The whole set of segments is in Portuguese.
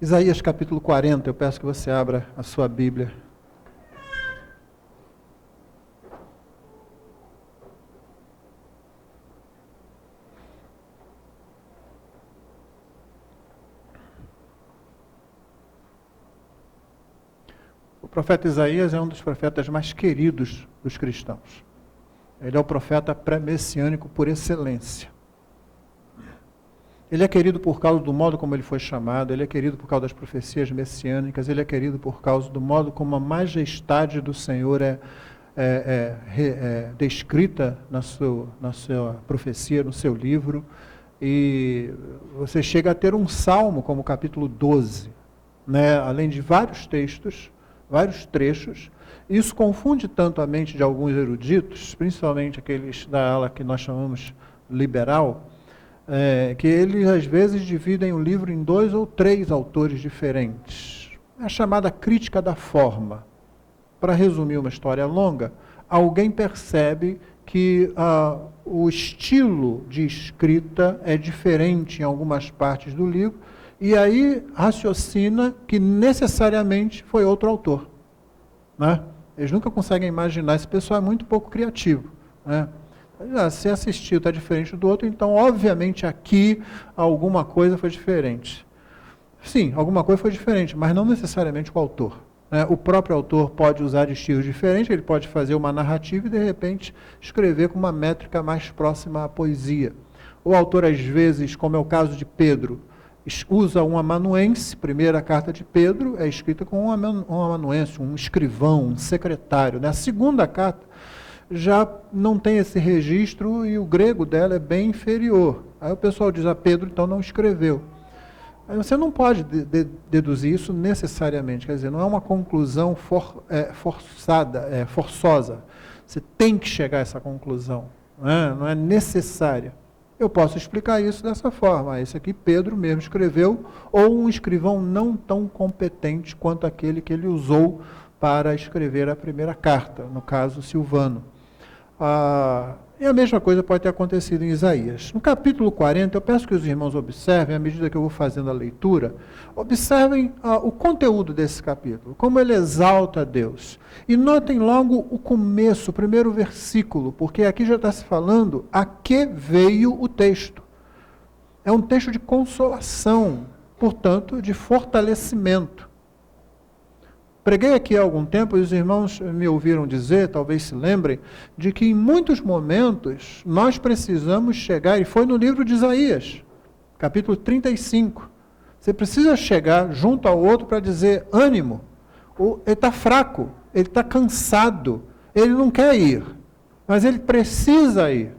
Isaías capítulo 40, eu peço que você abra a sua Bíblia. O profeta Isaías é um dos profetas mais queridos dos cristãos. Ele é o profeta pré-messiânico por excelência. Ele é querido por causa do modo como ele foi chamado, ele é querido por causa das profecias messiânicas, ele é querido por causa do modo como a majestade do Senhor é descrita na sua profecia, no seu livro. E você chega a ter um salmo como o capítulo 12, né? Além de vários textos, vários trechos. Isso confunde tanto a mente de alguns eruditos, principalmente aqueles da ala que nós chamamos liberal, que eles às vezes dividem o livro em 2 ou 3 autores diferentes. É a chamada crítica da forma. Para resumir uma história longa, alguém percebe que o estilo de escrita é diferente em algumas partes do livro, e aí raciocina que necessariamente foi outro autor, né? Eles nunca conseguem imaginar, esse pessoal é muito pouco criativo, né? Se assistiu, está diferente do outro, então obviamente aqui alguma coisa foi diferente. Sim, alguma coisa foi diferente, mas não necessariamente o autor, né? O próprio autor pode usar de estilos diferentes, ele pode fazer uma narrativa e de repente escrever com uma métrica mais próxima à poesia. O autor às vezes, como é o caso de Pedro, usa um amanuense. Primeira carta de Pedro é escrita com um amanuense, um escrivão, um secretário, né? A segunda carta já não tem esse registro e o grego dela é bem inferior. Aí o pessoal diz, Pedro então não escreveu. Aí você não pode deduzir isso necessariamente, quer dizer, não é uma conclusão forçosa. Você tem que chegar a essa conclusão, né? Não é necessária. Eu posso explicar isso dessa forma. Esse aqui Pedro mesmo escreveu, ou um escrivão não tão competente quanto aquele que ele usou para escrever a primeira carta, no caso Silvano. E a mesma coisa pode ter acontecido em Isaías. No capítulo 40, eu peço que os irmãos observem, à medida que eu vou fazendo a leitura, observem o conteúdo desse capítulo, como ele exalta a Deus. E notem logo o começo, o primeiro versículo, porque aqui já está se falando a que veio o texto. É um texto de consolação, portanto, de fortalecimento. Preguei aqui há algum tempo, e os irmãos me ouviram dizer, talvez se lembrem, de que em muitos momentos nós precisamos chegar, e foi no livro de Isaías, capítulo 35, você precisa chegar junto ao outro para dizer, ânimo, ele está fraco, ele está cansado, ele não quer ir, mas ele precisa ir.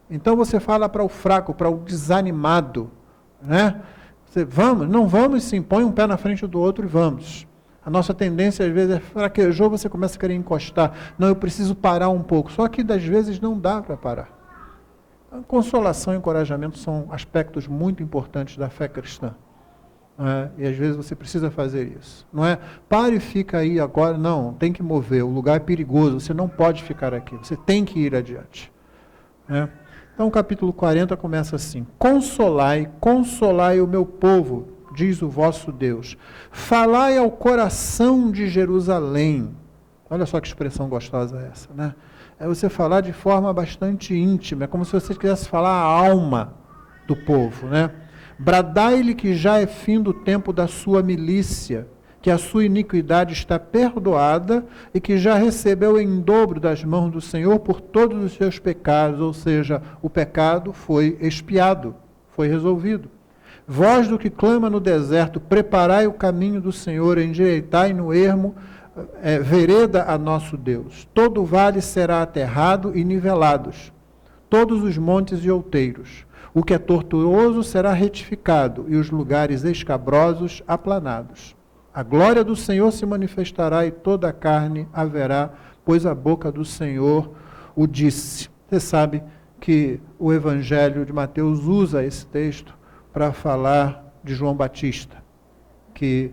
Então você fala para o fraco, para o desanimado, né? Vamos, não vamos, sim, põe um pé na frente do outro e vamos. A nossa tendência, às vezes, é fraquejou, você começa a querer encostar. Não, eu preciso parar um pouco. Só que, às vezes, não dá para parar. A consolação e encorajamento são aspectos muito importantes da fé cristã. E, às vezes, você precisa fazer isso. Não é, pare e fica aí agora. Não, tem que mover. O lugar é perigoso. Você não pode ficar aqui. Você tem que ir adiante. Então, o capítulo 40 começa assim. Consolai, consolai o meu povo, diz o vosso Deus. Falai ao coração de Jerusalém. Olha só que expressão gostosa essa, né? É você falar de forma bastante íntima, é como se você quisesse falar a alma do povo, né? Bradai-lhe que já é fim do tempo da sua milícia, que a sua iniquidade está perdoada e que já recebeu em dobro das mãos do Senhor por todos os seus pecados, ou seja, o pecado foi expiado, foi resolvido. Vós do que clama no deserto, preparai o caminho do Senhor, endireitai no ermo vereda a nosso Deus. Todo vale será aterrado e nivelados, todos os montes e outeiros. O que é tortuoso será retificado, e os lugares escabrosos aplanados. A glória do Senhor se manifestará, e toda a carne haverá, pois a boca do Senhor o disse. Você sabe que o Evangelho de Mateus usa esse texto para falar de João Batista, que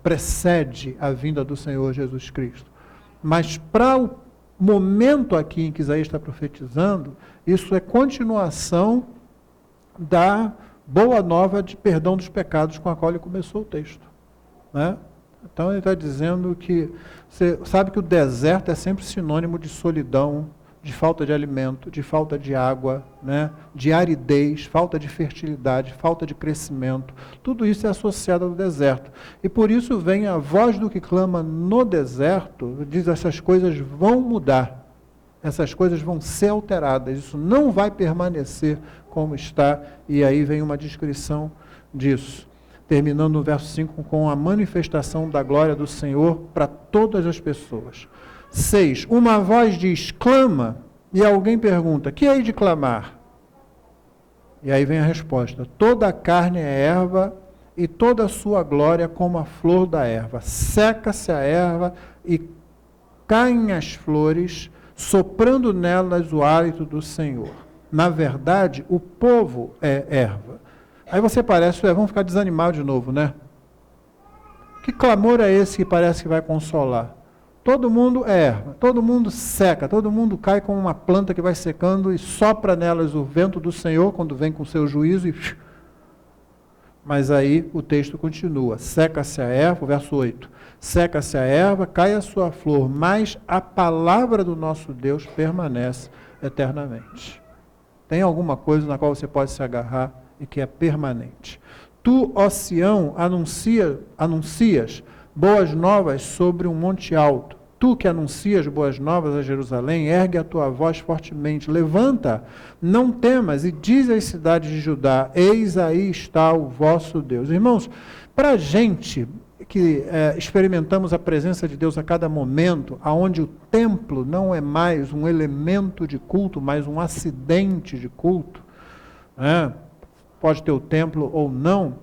precede a vinda do Senhor Jesus Cristo. Mas para o momento aqui em que Isaías está profetizando, isso é continuação da boa nova de perdão dos pecados com a qual ele começou o texto. Né? Então ele está dizendo que, você sabe que o deserto é sempre sinônimo de solidão, de falta de alimento, de falta de água, né? De aridez, falta de fertilidade, falta de crescimento. Tudo isso é associado ao deserto. E por isso vem a voz do que clama no deserto, diz: essas coisas vão mudar, essas coisas vão ser alteradas, isso não vai permanecer como está. E aí vem uma descrição disso, terminando no verso 5 com a manifestação da glória do Senhor para todas as pessoas. 6. Uma voz diz: clama, e alguém pergunta: que hei de clamar? E aí vem a resposta: toda a carne é erva, e toda a sua glória como a flor da erva. Seca-se a erva e caem as flores, soprando nelas o hálito do Senhor. Na verdade, o povo é erva. Aí você parece, vamos ficar desanimados de novo, né? Que clamor é esse que parece que vai consolar? Todo mundo é erva, todo mundo seca, todo mundo cai como uma planta que vai secando e sopra nelas o vento do Senhor quando vem com seu juízo. Mas aí o texto continua: seca-se a erva, verso 8, seca-se a erva, cai a sua flor, mas a palavra do nosso Deus permanece eternamente. Tem alguma coisa na qual você pode se agarrar e que é permanente. Tu, ó Sião, anuncias boas novas sobre um monte alto. Tu que anuncias boas novas a Jerusalém, ergue a tua voz fortemente, levanta, não temas, e diz às cidades de Judá: eis aí está o vosso Deus. Irmãos, para a gente que experimentamos a presença de Deus a cada momento, aonde o templo não é mais um elemento de culto, mas um acidente de culto, né? Pode ter o templo ou não,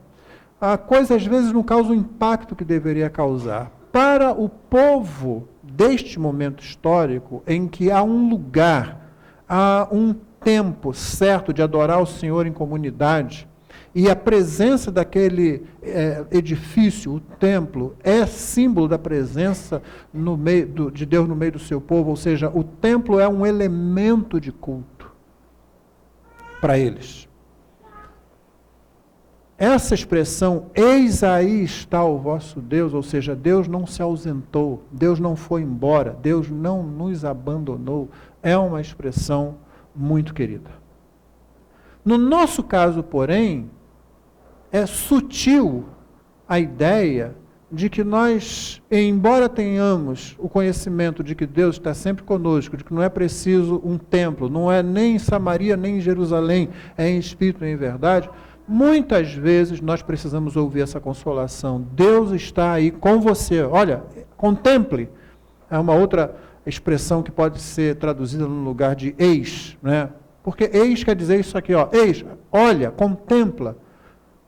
a coisa às vezes não causa o impacto que deveria causar. Para o povo deste momento histórico, em que há um lugar, há um tempo certo de adorar o Senhor em comunidade, e a presença daquele edifício, o templo, é símbolo da presença de Deus no meio do seu povo, ou seja, o templo é um elemento de culto para eles. Essa expressão, eis aí está o vosso Deus, ou seja, Deus não se ausentou, Deus não foi embora, Deus não nos abandonou, é uma expressão muito querida. No nosso caso, porém, é sutil a ideia de que nós, embora tenhamos o conhecimento de que Deus está sempre conosco, de que não é preciso um templo, não é nem em Samaria, nem em Jerusalém, é em espírito e em verdade, muitas vezes nós precisamos ouvir essa consolação. Deus está aí com você. Olha, contemple. É uma outra expressão que pode ser traduzida no lugar de eis, né? Porque eis quer dizer isso aqui, ó. Eis, olha, contempla.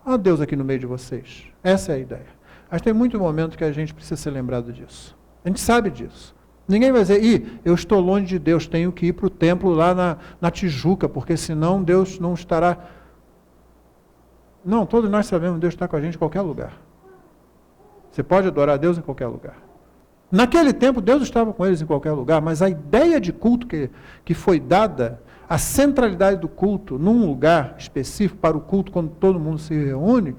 Há Deus aqui no meio de vocês. Essa é a ideia. Mas tem muito momento que a gente precisa ser lembrado disso. A gente sabe disso. Ninguém vai dizer: eu estou longe de Deus, tenho que ir para o templo lá na Tijuca, porque senão Deus não estará... Não, todos nós sabemos que Deus está com a gente em qualquer lugar. Você pode adorar a Deus em qualquer lugar. Naquele tempo, Deus estava com eles em qualquer lugar, mas a ideia de culto que foi dada, a centralidade do culto num lugar específico para o culto, quando todo mundo se reúne,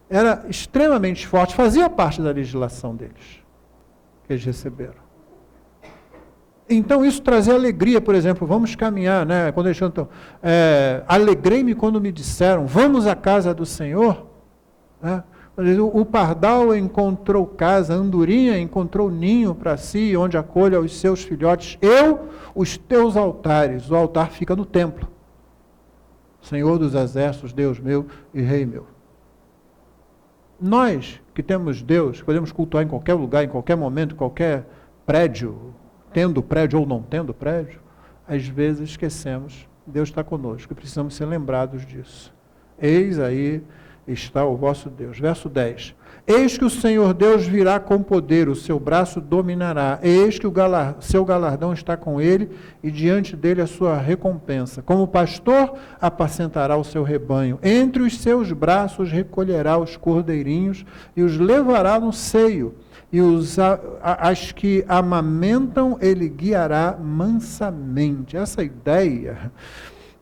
era extremamente forte, fazia parte da legislação deles, que eles receberam. Então isso trazia alegria, por exemplo, vamos caminhar, né? Quando eles cantam, alegrei-me quando me disseram, vamos à casa do Senhor, né? O pardal encontrou casa, a andorinha encontrou ninho para si, onde acolha os seus filhotes, os teus altares, o altar fica no templo, Senhor dos exércitos, Deus meu e Rei meu. Nós que temos Deus, podemos cultuar em qualquer lugar, em qualquer momento, em qualquer prédio, tendo prédio ou não tendo prédio, às vezes esquecemos, Deus está conosco, e precisamos ser lembrados disso. Eis aí está o vosso Deus. Verso 10. Eis que o Senhor Deus virá com poder, o seu braço dominará. Eis que seu galardão está com ele, e diante dele a sua recompensa. Como pastor, apacentará o seu rebanho. Entre os seus braços recolherá os cordeirinhos e os levará no seio. E as que amamentam ele guiará mansamente. Essa ideia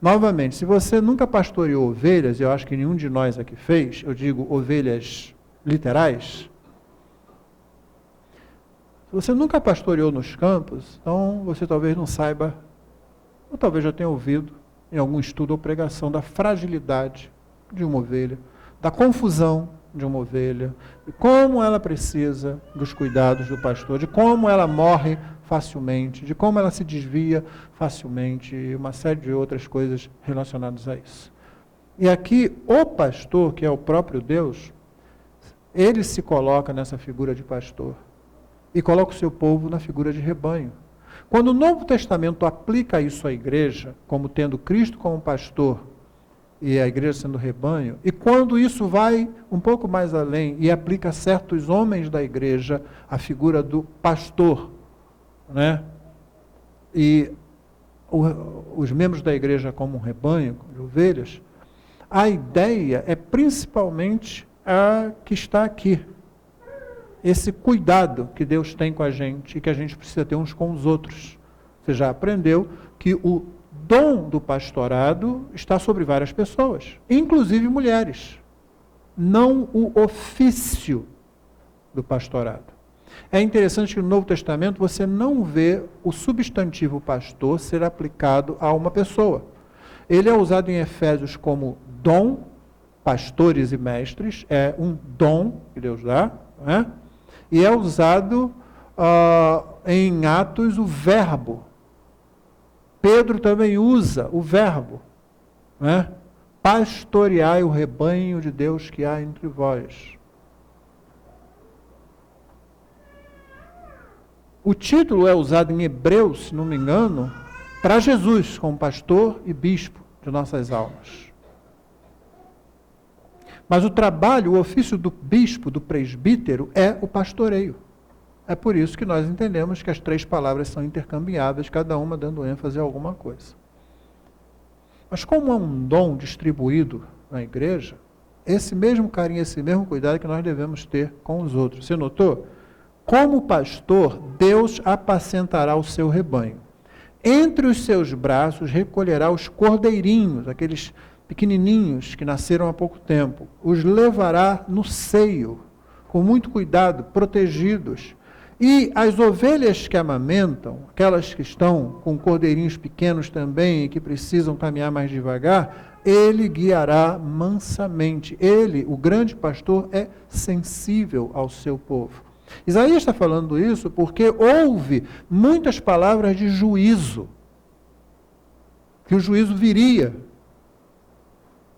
Novamente, se você nunca pastoreou ovelhas, eu acho que nenhum de nós aqui fez, eu digo ovelhas literais, se você nunca pastoreou nos campos, então você talvez não saiba, ou talvez já tenha ouvido em algum estudo ou pregação da fragilidade de uma ovelha, da confusão de uma ovelha, de como ela precisa dos cuidados do pastor, de como ela morre facilmente, de como ela se desvia facilmente, e uma série de outras coisas relacionadas a isso. E aqui, o pastor, que é o próprio Deus, ele se coloca nessa figura de pastor e coloca o seu povo na figura de rebanho. Quando o Novo Testamento aplica isso à igreja, como tendo Cristo como pastor e a igreja sendo rebanho, e quando isso vai um pouco mais além e aplica a certos homens da igreja a figura do pastor, né? E os membros da igreja como um rebanho de ovelhas, a ideia é principalmente a que está aqui. Esse cuidado que Deus tem com a gente e que a gente precisa ter uns com os outros. Você já aprendeu que o dom do pastorado está sobre várias pessoas, inclusive mulheres, não o ofício do pastorado. É interessante que no Novo Testamento você não vê o substantivo pastor ser aplicado a uma pessoa. Ele é usado em Efésios como dom, pastores e mestres, é um dom que Deus dá, né? E é usado em Atos o verbo. Pedro também usa o verbo, né? Pastoreai o rebanho de Deus que há entre vós. O título é usado em Hebreus, se não me engano, para Jesus como pastor e bispo de nossas almas. Mas o trabalho, o ofício do bispo, do presbítero, é o pastoreio. É por isso que nós entendemos que as três palavras são intercambiáveis, cada uma dando ênfase a alguma coisa. Mas como é um dom distribuído na igreja, esse mesmo carinho, esse mesmo cuidado que nós devemos ter com os outros. Você notou? Como pastor, Deus apacentará o seu rebanho. Entre os seus braços recolherá os cordeirinhos, aqueles pequenininhos que nasceram há pouco tempo. Os levará no seio, com muito cuidado, protegidos. E as ovelhas que amamentam, aquelas que estão com cordeirinhos pequenos também e que precisam caminhar mais devagar, ele guiará mansamente. Ele, o grande pastor, é sensível ao seu povo. Isaías está falando isso porque houve muitas palavras de juízo, que o juízo viria.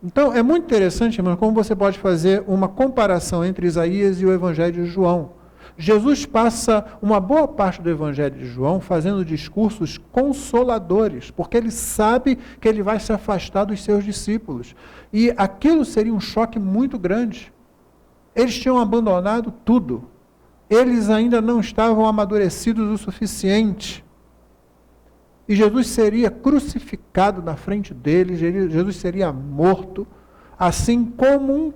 Então, é muito interessante, irmão, como você pode fazer uma comparação entre Isaías e o Evangelho de João. Jesus passa uma boa parte do Evangelho de João fazendo discursos consoladores, porque ele sabe que ele vai se afastar dos seus discípulos. E aquilo seria um choque muito grande. Eles tinham abandonado tudo. Eles ainda não estavam amadurecidos o suficiente. E Jesus seria crucificado na frente deles, Jesus seria morto, assim como um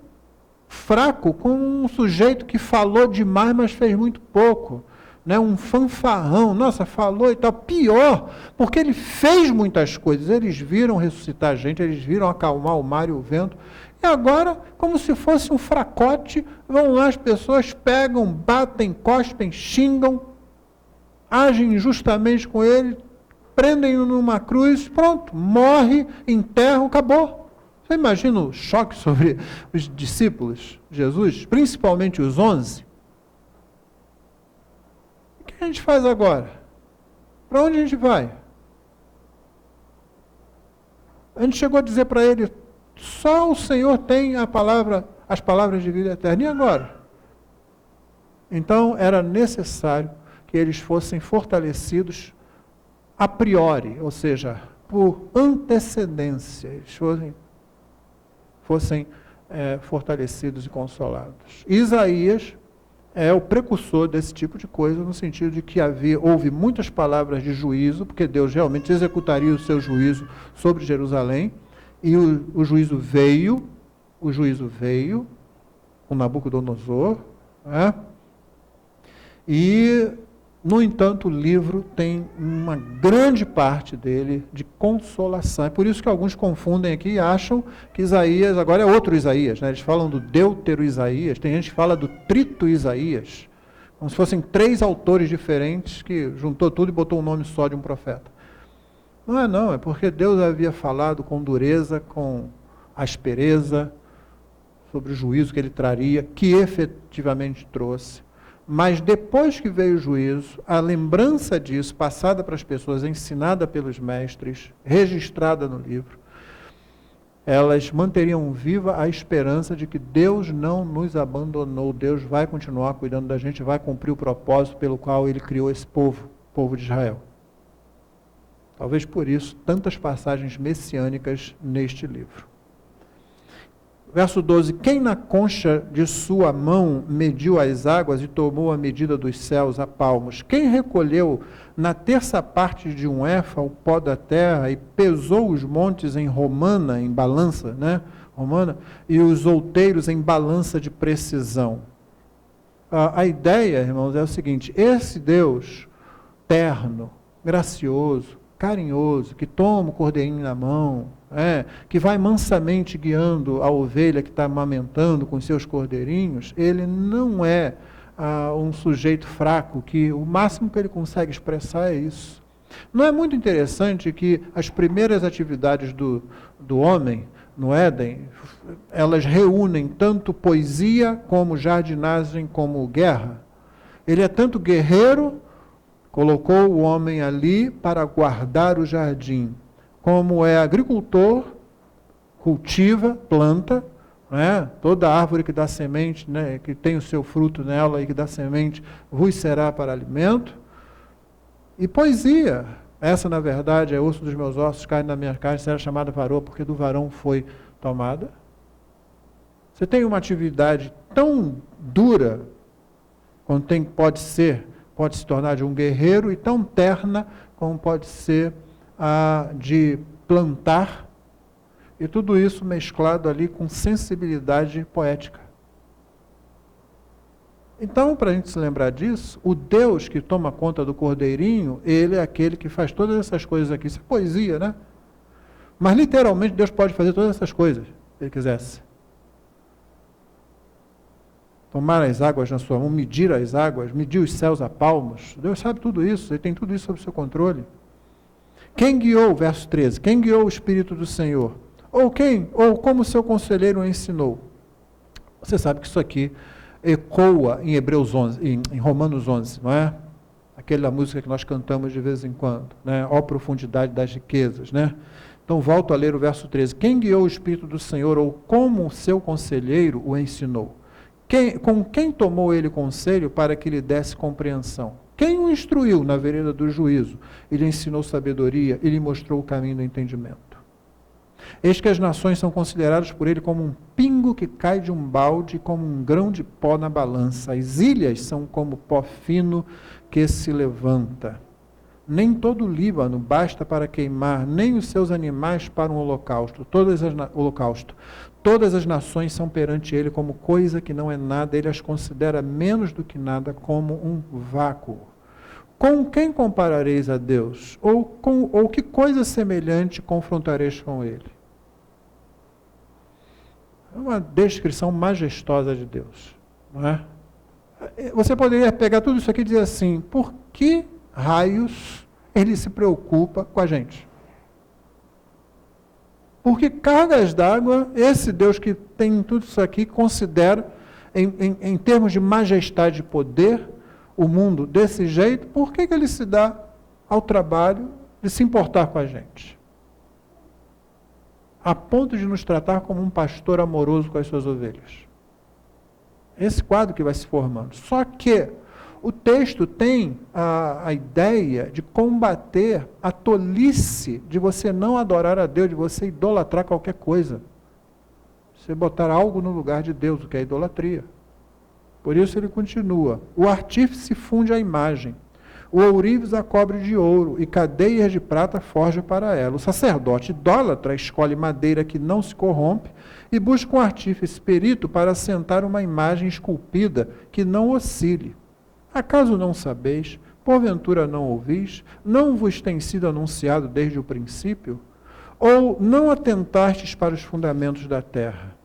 fraco, como um sujeito que falou demais, mas fez muito pouco. Né? Um fanfarrão, nossa, falou e tal. Pior, porque ele fez muitas coisas. Eles viram ressuscitar gente, eles viram acalmar o mar e o vento. E agora, como se fosse um fracote, vão lá, as pessoas pegam, batem, cospem, xingam, agem injustamente com ele, prendem-no numa cruz, pronto, morre, enterram, acabou. Você imagina o choque sobre os discípulos de Jesus, principalmente os 11? O que a gente faz agora? Para onde a gente vai? A gente chegou a dizer para ele, só o Senhor tem as palavras de vida eterna. E agora? Então, era necessário que eles fossem fortalecidos a priori, ou seja, por antecedência, eles fossem fortalecidos e consolados. Isaías é o precursor desse tipo de coisa, no sentido de que houve muitas palavras de juízo, porque Deus realmente executaria o seu juízo sobre Jerusalém, e o juízo veio com Nabucodonosor, né? E No entanto, o livro tem uma grande parte dele de consolação. É por isso que alguns confundem aqui e acham que Isaías agora é outro Isaías, né? Eles falam do Deutero Isaías, tem gente que fala do Trito Isaías, como se fossem 3 autores diferentes que juntou tudo e botou um nome só de um profeta. Não, é porque Deus havia falado com dureza, com aspereza, sobre o juízo que ele traria, que efetivamente trouxe. Mas depois que veio o juízo, a lembrança disso, passada para as pessoas, ensinada pelos mestres, registrada no livro, elas manteriam viva a esperança de que Deus não nos abandonou, Deus vai continuar cuidando da gente, vai cumprir o propósito pelo qual ele criou esse povo, o povo de Israel. Talvez por isso, tantas passagens messiânicas neste livro. Verso 12, quem na concha de sua mão mediu as águas e tomou a medida dos céus a palmos? Quem recolheu na terça parte de um éfa o pó da terra e pesou os montes em romana, em balança, né? Romana, e os outeiros em balança de precisão? A ideia, irmãos, é o seguinte, esse Deus terno, gracioso, carinhoso, que toma o cordeirinho na mão, que vai mansamente guiando a ovelha que está amamentando com seus cordeirinhos, ele não é um sujeito fraco, que o máximo que ele consegue expressar é isso. Não é muito interessante que as primeiras atividades do homem no Éden, elas reúnem tanto poesia como jardinagem como guerra? Ele é tanto guerreiro, colocou o homem ali para guardar o jardim. Como é agricultor, cultiva, planta, né? Toda árvore que dá semente, né? Que tem o seu fruto nela e que dá semente, vos será para alimento. E poesia, essa na verdade é osso dos meus ossos, carne da minha carne, será chamada varoa, porque do varão foi tomada. Você tem uma atividade tão dura, quanto pode se tornar de um guerreiro, e tão terna como pode ser de plantar, e tudo isso mesclado ali com sensibilidade poética. Então, para a gente se lembrar disso, o Deus que toma conta do cordeirinho, ele é aquele que faz todas essas coisas aqui. Isso é poesia, né? Mas literalmente Deus pode fazer todas essas coisas, se ele quisesse. Tomar as águas na sua mão, medir as águas, medir os céus a palmos. Deus sabe tudo isso, ele tem tudo isso sob seu controle. Quem guiou, verso 13, quem guiou o Espírito do Senhor? Ou como seu conselheiro o ensinou? Você sabe que isso aqui ecoa em Hebreus 11, em Romanos 11, não é? Aquela música que nós cantamos de vez em quando, né? Ó profundidade das riquezas, né? Então volto a ler o verso 13. Quem guiou o Espírito do Senhor, ou como seu conselheiro o ensinou? Com quem tomou ele conselho para que lhe desse compreensão? Quem o instruiu na vereda do juízo? Ele ensinou sabedoria, ele mostrou o caminho do entendimento. Eis que as nações são consideradas por ele como um pingo que cai de um balde, como um grão de pó na balança. As ilhas são como pó fino que se levanta. Nem todo o Líbano basta para queimar, nem os seus animais para um holocausto. Todas as nações são perante ele como coisa que não é nada, ele as considera menos do que nada, como um vácuo. Com quem comparareis a Deus? Ou que coisa semelhante confrontareis com ele? É uma descrição majestosa de Deus, não é? Você poderia pegar tudo isso aqui e dizer assim, por que raios ele se preocupa com a gente? Porque cargas d'água, esse Deus que tem tudo isso aqui, considera, em termos de majestade e poder, o mundo desse jeito, por que ele se dá ao trabalho de se importar com a gente? A ponto de nos tratar como um pastor amoroso com as suas ovelhas. Esse quadro que vai se formando. Só que o texto tem a ideia de combater a tolice de você não adorar a Deus, de você idolatrar qualquer coisa. Você botar algo no lugar de Deus, o que é idolatria. Por isso ele continua. O artífice funde a imagem, o ourives a cobre de ouro, e cadeias de prata forja para ela. O sacerdote idólatra escolhe madeira que não se corrompe, e busca um artífice perito para assentar uma imagem esculpida que não oscile. Acaso não sabeis? Porventura não ouvis? Não vos tem sido anunciado desde o princípio? Ou não atentastes para os fundamentos da terra?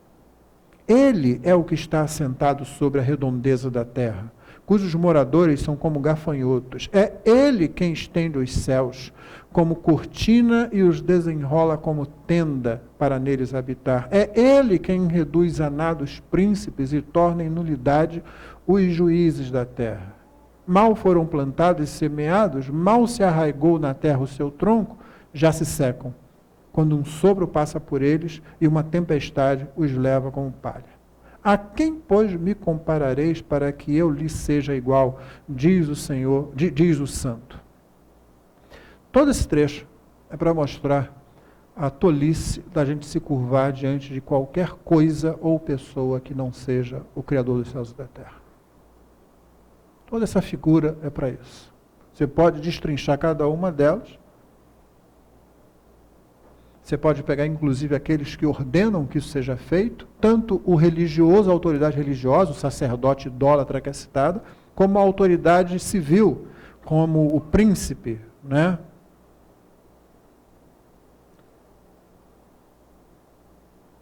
Ele é o que está assentado sobre a redondeza da terra, cujos moradores são como gafanhotos. É ele quem estende os céus como cortina e os desenrola como tenda para neles habitar. É ele quem reduz a nada os príncipes e torna em nulidade os juízes da terra. Mal foram plantados e semeados, mal se arraigou na terra o seu tronco, já se secam, quando um sopro passa por eles e uma tempestade os leva como palha. A quem, pois, me comparareis para que eu lhe seja igual, diz o Senhor, diz o Santo. Todo esse trecho é para mostrar a tolice da gente se curvar diante de qualquer coisa ou pessoa que não seja o Criador dos céus e da terra. Toda essa figura é para isso. Você pode destrinchar cada uma delas. Você pode pegar, inclusive, aqueles que ordenam que isso seja feito, tanto o religioso, a autoridade religiosa, o sacerdote idólatra que é citado, como a autoridade civil, como o príncipe, né?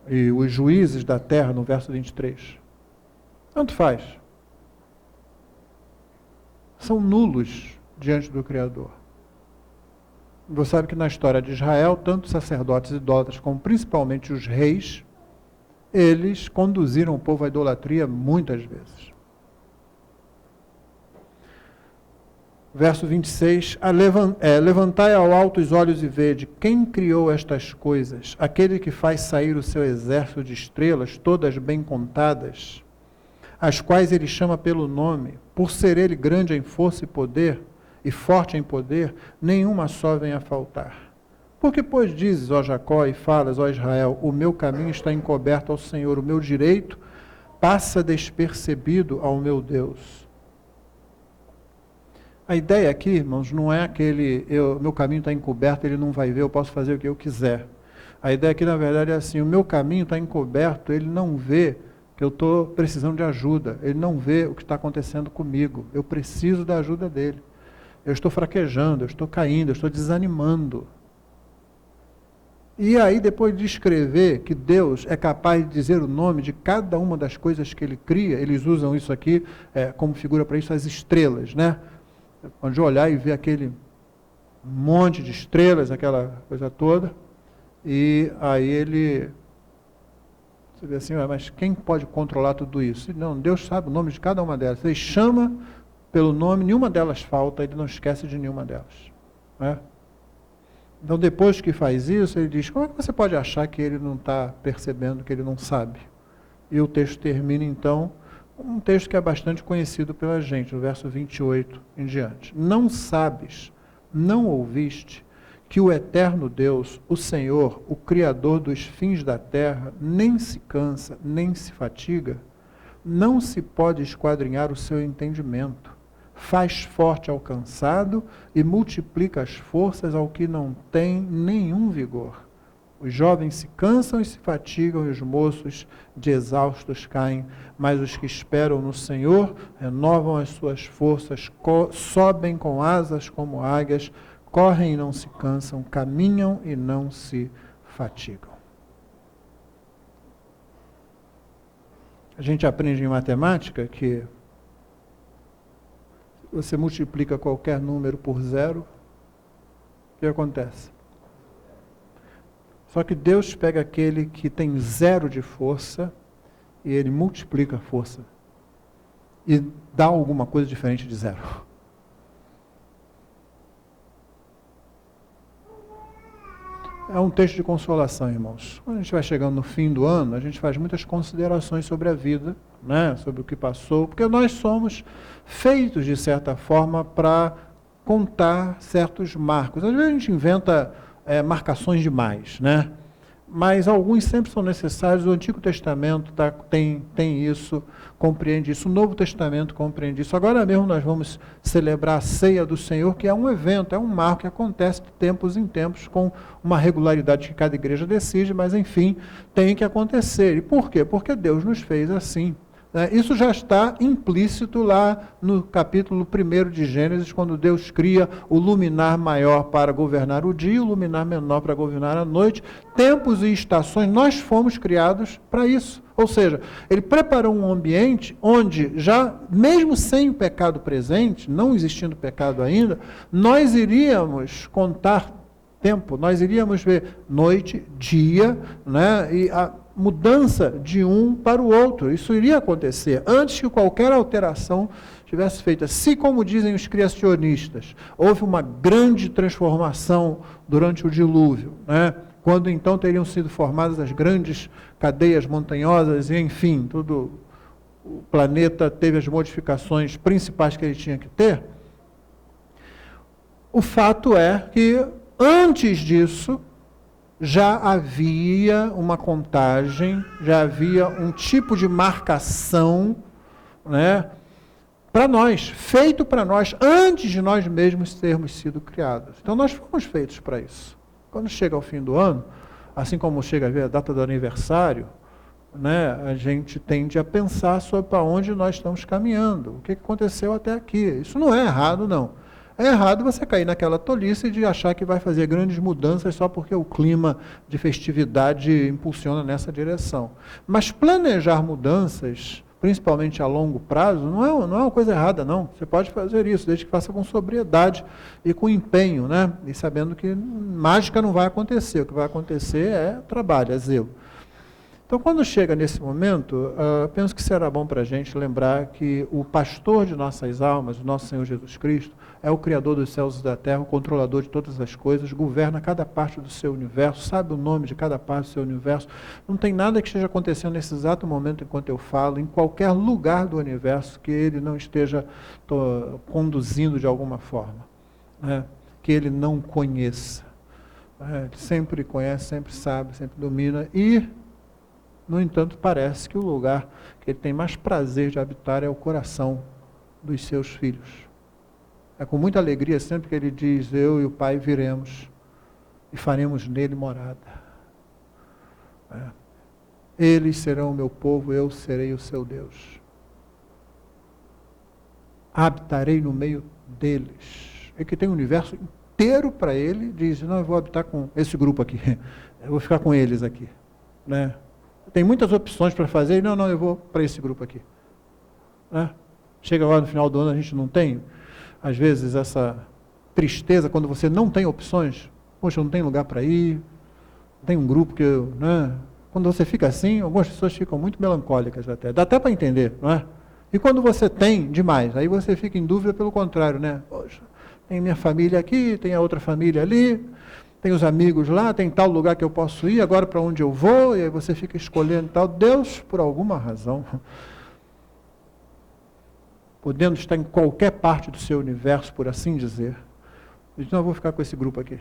E os juízes da terra, no verso 23. Tanto faz. São nulos diante do Criador. Você sabe que na história de Israel, tanto os sacerdotes idólatras como principalmente os reis, eles conduziram o povo à idolatria muitas vezes. Verso 26, levantai ao alto os olhos e vede, quem criou estas coisas? Aquele que faz sair o seu exército de estrelas, todas bem contadas, as quais ele chama pelo nome, por ser ele grande em força e poder, e forte em poder, nenhuma só vem a faltar. Porque, pois, dizes, ó Jacó, e falas, ó Israel, o meu caminho está encoberto ao Senhor, o meu direito passa despercebido ao meu Deus. A ideia aqui, irmãos, não é aquele, meu caminho está encoberto, ele não vai ver, eu posso fazer o que eu quiser. A ideia aqui, na verdade, é assim, o meu caminho está encoberto, ele não vê que eu estou precisando de ajuda, ele não vê o que está acontecendo comigo, eu preciso da ajuda dele. Eu estou fraquejando, eu estou caindo, eu estou desanimando. E aí, depois de escrever que Deus é capaz de dizer o nome de cada uma das coisas que ele cria, eles usam isso aqui como figura para isso, as estrelas, né? Onde olhar e ver aquele monte de estrelas, aquela coisa toda, e aí ele... Você vê assim, mas quem pode controlar tudo isso? Não, Deus sabe o nome de cada uma delas. Ele chama pelo nome, nenhuma delas falta, ele não esquece de nenhuma delas. Né? Então, depois que faz isso, ele diz, como é que você pode achar que ele não está percebendo, que ele não sabe? E o texto termina, então, um texto que é bastante conhecido pela gente, no verso 28 em diante. Não sabes, não ouviste, que o eterno Deus, o Senhor, o Criador dos fins da terra, nem se cansa, nem se fatiga, não se pode esquadrinhar o seu entendimento. Faz forte ao cansado e multiplica as forças ao que não tem nenhum vigor. Os jovens se cansam e se fatigam, e os moços de exaustos caem, mas os que esperam no Senhor renovam as suas forças, sobem com asas como águias, correm e não se cansam, caminham e não se fatigam. A gente aprende em matemática que você multiplica qualquer número por zero, o que acontece? Só que Deus pega aquele que tem zero de força e ele multiplica a força e dá alguma coisa diferente de zero. É um texto de consolação, irmãos. Quando a gente vai chegando no fim do ano, a gente faz muitas considerações sobre a vida, né? Sobre o que passou, porque nós somos feitos, de certa forma, para contar certos marcos. Às vezes a gente inventa marcações demais, né? Mas alguns sempre são necessários. O Antigo Testamento tem isso, compreende isso. O Novo Testamento compreende isso. Agora mesmo nós vamos celebrar a Ceia do Senhor, que é um evento, é um marco que acontece de tempos em tempos, com uma regularidade que cada igreja decide, mas enfim, tem que acontecer. E por quê? Porque Deus nos fez assim, Isso já está implícito lá no capítulo 1 de Gênesis, quando Deus cria o luminar maior para governar o dia e o luminar menor para governar a noite. Tempos e estações, nós fomos criados para isso. Ou seja, ele preparou um ambiente onde, já mesmo sem o pecado presente, não existindo pecado ainda, nós iríamos contar tempo, nós iríamos ver noite, dia, né, e a mudança de um para o outro. Isso iria acontecer antes que qualquer alteração tivesse feita. Se, como dizem os criacionistas, houve uma grande transformação durante o dilúvio, né, quando então teriam sido formadas as grandes cadeias montanhosas, e enfim, todo o planeta teve as modificações principais que ele tinha que ter, o fato é que antes disso já havia uma contagem, já havia um tipo de marcação, né, para nós, feito para nós, antes de nós mesmos termos sido criados. Então nós fomos feitos para isso. Quando chega ao fim do ano, assim como chega a data do aniversário, né, a gente tende a pensar sobre para onde nós estamos caminhando, o que aconteceu até aqui. Isso não é errado, não. É errado você cair naquela tolice de achar que vai fazer grandes mudanças só porque o clima de festividade impulsiona nessa direção. Mas planejar mudanças, principalmente a longo prazo, não é uma coisa errada, não. Você pode fazer isso, desde que faça com sobriedade e com empenho, né? E sabendo que mágica não vai acontecer. O que vai acontecer é trabalho, é zelo. Então, quando chega nesse momento, penso que será bom para a gente lembrar que o pastor de nossas almas, o nosso Senhor Jesus Cristo, é o Criador dos céus e da terra, o controlador de todas as coisas, governa cada parte do seu universo, sabe o nome de cada parte do seu universo. Não tem nada que esteja acontecendo nesse exato momento enquanto eu falo, em qualquer lugar do universo, que Ele não esteja conduzindo de alguma forma, né? Que Ele não conheça. Ele sempre conhece, sempre sabe, sempre domina e... No entanto, parece que o lugar que ele tem mais prazer de habitar é o coração dos seus filhos. É com muita alegria sempre que ele diz, eu e o Pai viremos e faremos nele morada. Eles serão o meu povo, eu serei o seu Deus. Habitarei no meio deles. É que tem um universo inteiro para ele, diz, não, eu vou habitar com esse grupo aqui, eu vou ficar com eles aqui, né? Tem muitas opções para fazer, não, eu vou para esse grupo aqui. Né? Chega lá no final do ano, a gente não tem, às vezes, essa tristeza quando você não tem opções. Poxa, não tem lugar para ir, tem um grupo que eu... Né? Quando você fica assim, algumas pessoas ficam muito melancólicas até. Dá até para entender, não é? E quando você tem demais, aí você fica em dúvida pelo contrário, né? Poxa, tem minha família aqui, tem a outra família ali... Tem os amigos lá, tem tal lugar que eu posso ir, agora para onde eu vou, e aí você fica escolhendo tal. Deus, por alguma razão, podendo estar em qualquer parte do seu universo, por assim dizer, diz, não, eu vou ficar com esse grupo aqui.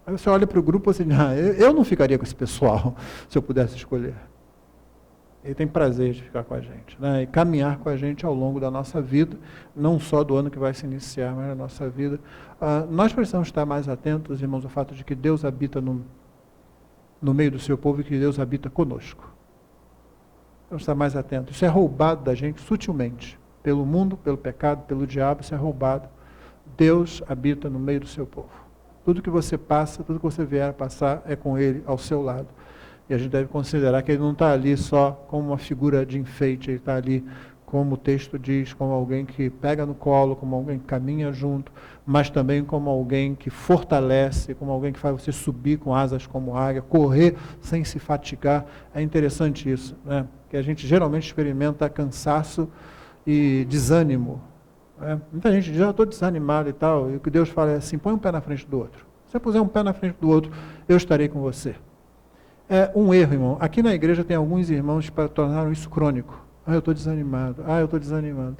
Aí você olha para o grupo e você diz, eu não ficaria com esse pessoal, se eu pudesse escolher. Ele tem prazer de ficar com a gente, né? E caminhar com a gente ao longo da nossa vida, não só do ano que vai se iniciar, mas da nossa vida. Nós precisamos estar mais atentos, irmãos, ao fato de que Deus habita no meio do seu povo e que Deus habita conosco. Vamos estar mais atentos. Isso é roubado da gente sutilmente, pelo mundo, pelo pecado, pelo diabo, isso é roubado. Deus habita no meio do seu povo. Tudo que você passa, tudo que você vier a passar é com Ele ao seu lado. E a gente deve considerar que ele não está ali só como uma figura de enfeite, ele está ali, como o texto diz, como alguém que pega no colo, como alguém que caminha junto, mas também como alguém que fortalece, como alguém que faz você subir com asas como águia, correr sem se fatigar. É interessante isso, né? Que a gente geralmente experimenta cansaço e desânimo. Né? Muita gente diz, eu estou desanimado e tal, e o que Deus fala é assim, põe um pé na frente do outro. Se você puser um pé na frente do outro, eu estarei com você. É um erro, irmão. Aqui na igreja tem alguns irmãos que tornaram isso crônico. Eu estou desanimado. Eu estou desanimado.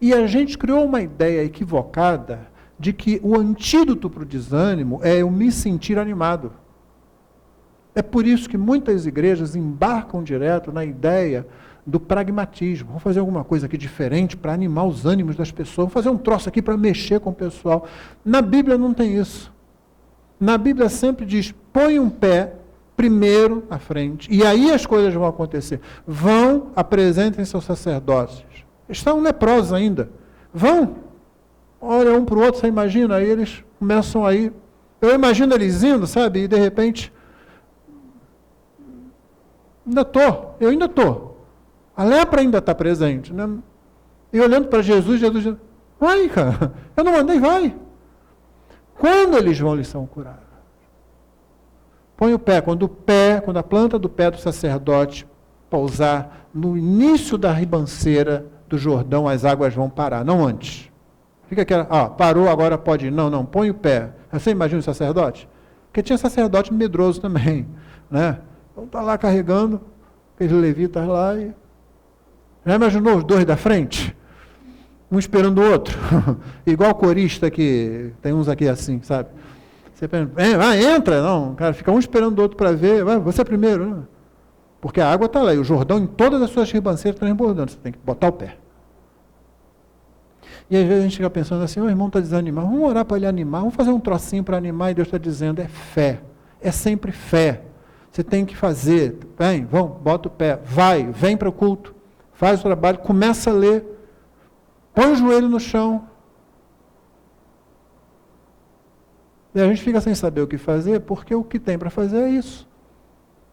E a gente criou uma ideia equivocada de que o antídoto para o desânimo é eu me sentir animado. É por isso que muitas igrejas embarcam direto na ideia do pragmatismo. Vamos fazer alguma coisa aqui diferente para animar os ânimos das pessoas. Vamos fazer um troço aqui para mexer com o pessoal. Na Bíblia não tem isso. Na Bíblia sempre diz, põe um pé primeiro à frente. E aí as coisas vão acontecer. Vão, apresentem seus sacerdócios. Estão leprosos ainda. Vão. Olha um para o outro, você imagina, aí eles começam a ir. Eu imagino eles indo, sabe, e de repente, eu ainda estou. A lepra ainda está presente, né? E olhando para Jesus, Jesus diz, vai, cara, eu não mandei, vai. Quando eles vão, eles são curados. Põe o pé, quando a planta do pé do sacerdote pousar no início da ribanceira do Jordão, as águas vão parar, não antes. Fica aquela, parou, agora pode ir. Não, põe o pé. Você imagina o sacerdote? Porque tinha sacerdote medroso também, né? Então está lá carregando, aqueles levitas lá e... Já imaginou os dois da frente? Um esperando o outro. Igual corista que tem uns aqui assim, sabe? Você pensa, entra, não, cara, fica um esperando o outro para ver, você primeiro, né? Porque a água está lá, e o Jordão em todas as suas ribanceiras transbordando, você tem que botar o pé. E às vezes a gente fica pensando assim, o irmão está desanimado, vamos orar para ele animar, vamos fazer um trocinho para animar, e Deus está dizendo, é fé, é sempre fé. Você tem que fazer, bota o pé, vem para o culto, faz o trabalho, começa a ler, põe o joelho no chão. E a gente fica sem saber o que fazer, porque o que tem para fazer é isso.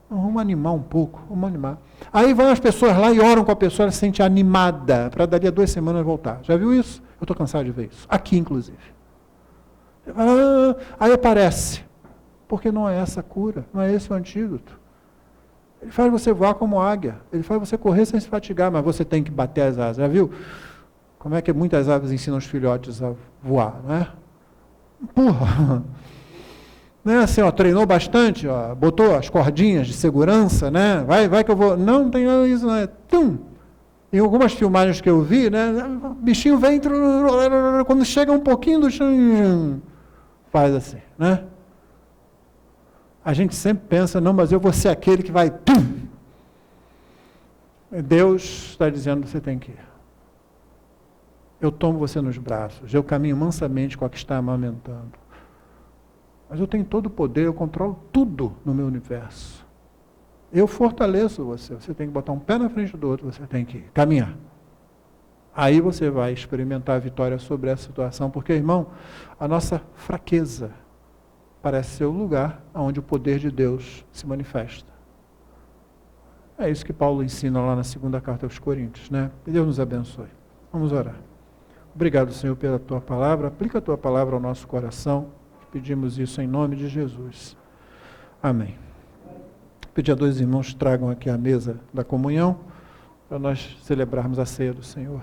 Vamos animar um pouco, vamos animar. Aí vão as pessoas lá e oram com a pessoa, ela se sente animada, para dali a 2 semanas voltar. Já viu isso? Eu estou cansado de ver isso. Aqui, inclusive. Aí aparece. Porque não é essa a cura, não é esse o antídoto. Ele faz você voar como águia, ele faz você correr sem se fatigar, mas você tem que bater as asas. Já viu? Como é que muitas aves ensinam os filhotes a voar, não é? Empurra. Não é assim, treinou bastante, botou as cordinhas de segurança, né? Vai que eu vou. Não tem isso, não é. Tum! Em algumas filmagens que eu vi, né? O bichinho vem, quando chega um pouquinho do chão, faz assim, né? A gente sempre pensa, não, mas eu vou ser aquele que vai. Tum! Deus está dizendo, você tem que ir. Eu tomo você nos braços, eu caminho mansamente com a que está amamentando. Mas eu tenho todo o poder, eu controlo tudo no meu universo. Eu fortaleço você, você tem que botar um pé na frente do outro, você tem que caminhar. Aí você vai experimentar a vitória sobre essa situação, porque, irmão, a nossa fraqueza parece ser o lugar onde o poder de Deus se manifesta. É isso que Paulo ensina lá na 2ª carta aos Coríntios, né? Que Deus nos abençoe. Vamos orar. Obrigado, Senhor, pela Tua palavra. Aplica a Tua palavra ao nosso coração. Pedimos isso em nome de Jesus. Amém. Pedir a 2 irmãos tragam aqui a mesa da comunhão para nós celebrarmos a ceia do Senhor.